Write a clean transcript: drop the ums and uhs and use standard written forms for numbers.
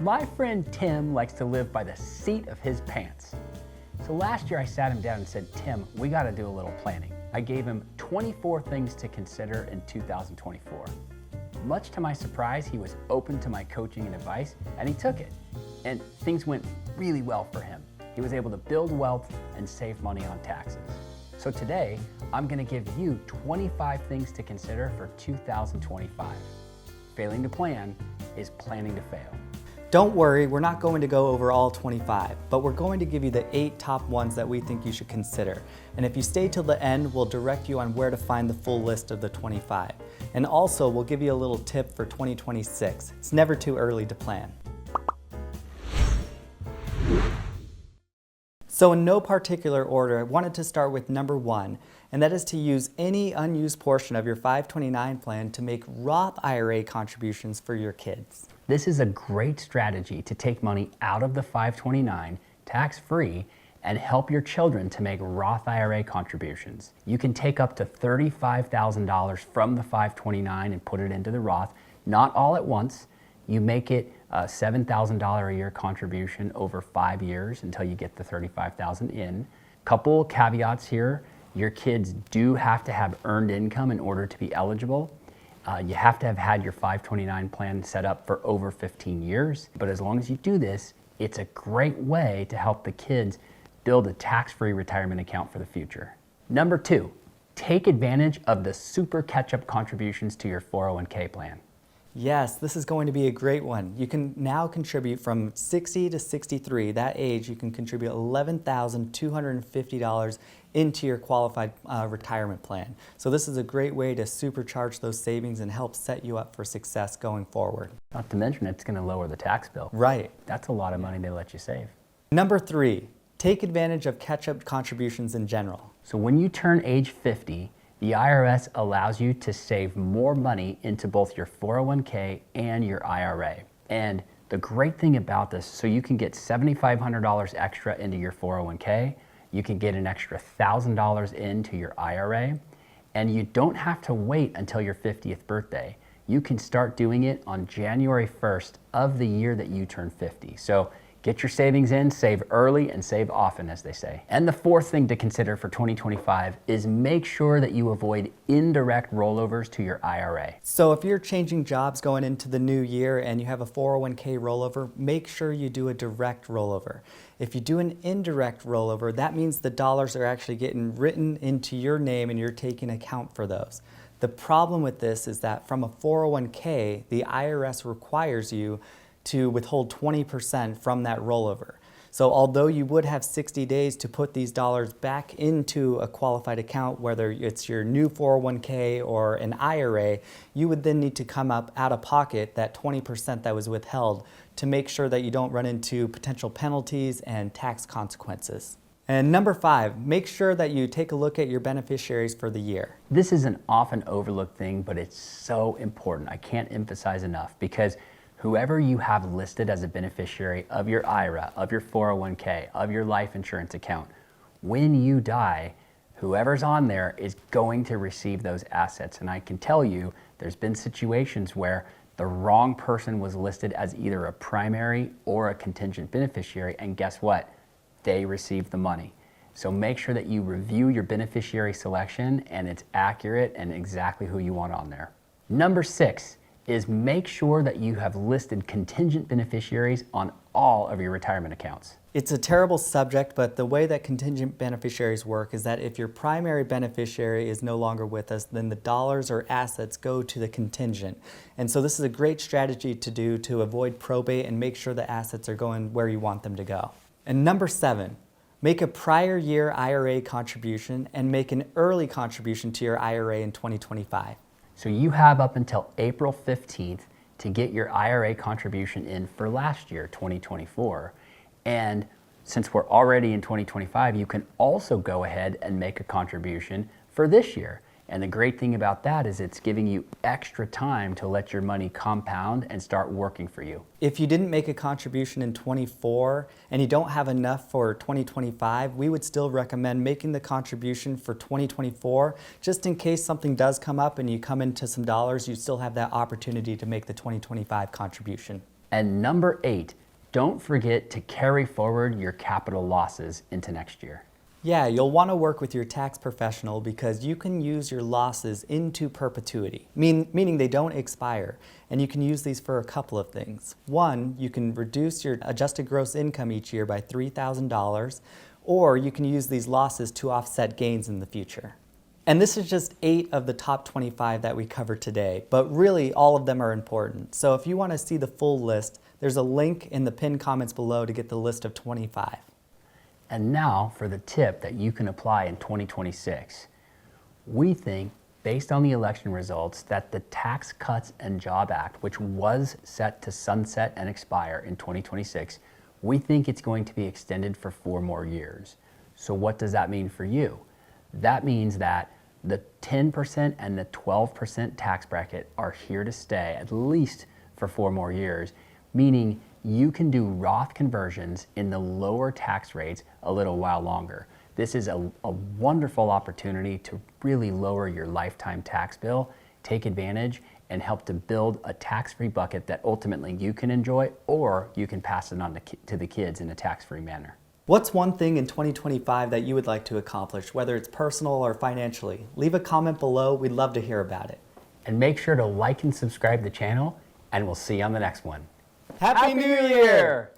My friend Tim likes to live by the seat of his pants. So last year I sat him down and said, Tim, we got to do a little planning. I gave him 24 things to consider in 2024. Much to my surprise, he was open to my coaching and advice, and he took it. And things went really well for him. He was able to build wealth and save money on taxes. So today, I'm going to give you 25 things to consider for 2025. Failing to plan is planning to fail. Don't worry, we're not going to go over all 25, but we're going to give you the 8 top ones that we think you should consider. And if you stay till the end, we'll direct you on where to find the full list of the 25. And also, we'll give you a little tip for 2026. It's never too early to plan. So in no particular order, I wanted to start with number 1, and that is to use any unused portion of your 529 plan to make Roth IRA contributions for your kids. This is a great strategy to take money out of the 529 tax-free and help your children to make Roth IRA contributions. You can take up to $35,000 from the 529 and put it into the Roth, not all at once. You make it a $7,000 a year contribution over 5 years until you get the $35,000 in. Couple caveats here. Your kids do have to have earned income in order to be eligible. You have to have had your 529 plan set up for over 15 years. But as long as you do this, it's a great way to help the kids build a tax-free retirement account for the future. Number 2, take advantage of the super catch-up contributions to your 401k plan. Yes, this is going to be a great one. You can now contribute from 60 to 63, that age, you can contribute $11,250 into your qualified retirement plan. So this is a great way to supercharge those savings and help set you up for success going forward. Not to mention it's going to lower the tax bill. Right. That's a lot of money they let you save. Number 3, take advantage of catch-up contributions in general. So when you turn age 50, the IRS allows you to save more money into both your 401k and your IRA. And the great thing about this, so you can get $7,500 extra into your 401k, you can get an extra $1,000 into your IRA, and you don't have to wait until your 50th birthday. You can start doing it on January 1st of the year that you turn 50. So get your savings in, save early, and save often, as they say. And the 4th thing to consider for 2025 is make sure that you avoid indirect rollovers to your IRA. So if you're changing jobs going into the new year and you have a 401k rollover, make sure you do a direct rollover. If you do an indirect rollover, that means the dollars are actually getting written into your name and you're taking account for those. The problem with this is that from a 401k, the IRS requires you to withhold 20% from that rollover. So although you would have 60 days to put these dollars back into a qualified account, whether it's your new 401k or an IRA, you would then need to come up out of pocket that 20% that was withheld to make sure that you don't run into potential penalties and tax consequences. And number 5, make sure that you take a look at your beneficiaries for the year. This is an often overlooked thing, but it's so important. I can't emphasize enough, because whoever you have listed as a beneficiary of your IRA, of your 401k, of your life insurance account, when you die, whoever's on there is going to receive those assets. And I can tell you, there's been situations where the wrong person was listed as either a primary or a contingent beneficiary, and guess what? They received the money. So make sure that you review your beneficiary selection and it's accurate and exactly who you want on there. Number 6, is make sure that you have listed contingent beneficiaries on all of your retirement accounts. It's a terrible subject, but the way that contingent beneficiaries work is that if your primary beneficiary is no longer with us, then the dollars or assets go to the contingent. And so this is a great strategy to do to avoid probate and make sure the assets are going where you want them to go. And number 7, make a prior year IRA contribution and make an early contribution to your IRA in 2025. So you have up until April 15th to get your IRA contribution in for last year, 2024. And since we're already in 2025, you can also go ahead and make a contribution for this year. And the great thing about that is it's giving you extra time to let your money compound and start working for you. If you didn't make a contribution in 24 and you don't have enough for 2025, we would still recommend making the contribution for 2024, just in case something does come up and you come into some dollars, you still have that opportunity to make the 2025 contribution. And number 8, don't forget to carry forward your capital losses into next year. Yeah, you'll want to work with your tax professional because you can use your losses into perpetuity, meaning they don't expire. And you can use these for a couple of things. One, you can reduce your adjusted gross income each year by $3,000, or you can use these losses to offset gains in the future. And this is just 8 of the top 25 that we covered today, but really all of them are important. So if you want to see the full list, there's a link in the pinned comments below to get the list of 25. And now for the tip that you can apply in 2026. We think, based on the election results, that the Tax Cuts and Jobs Act, which was set to sunset and expire in 2026, we think it's going to be extended for 4 more years. So what does that mean for you? That means that the 10% and the 12% tax bracket are here to stay at least for 4 more years, meaning you can do Roth conversions in the lower tax rates a little while longer. This is a wonderful opportunity to really lower your lifetime tax bill, take advantage, and help to build a tax-free bucket that ultimately you can enjoy, or you can pass it on to the kids in a tax-free manner. What's one thing in 2025 that you would like to accomplish, whether it's personal or financially? Leave a comment below. We'd love to hear about it. And make sure to like and subscribe the channel, and we'll see you on the next one. Happy New Year!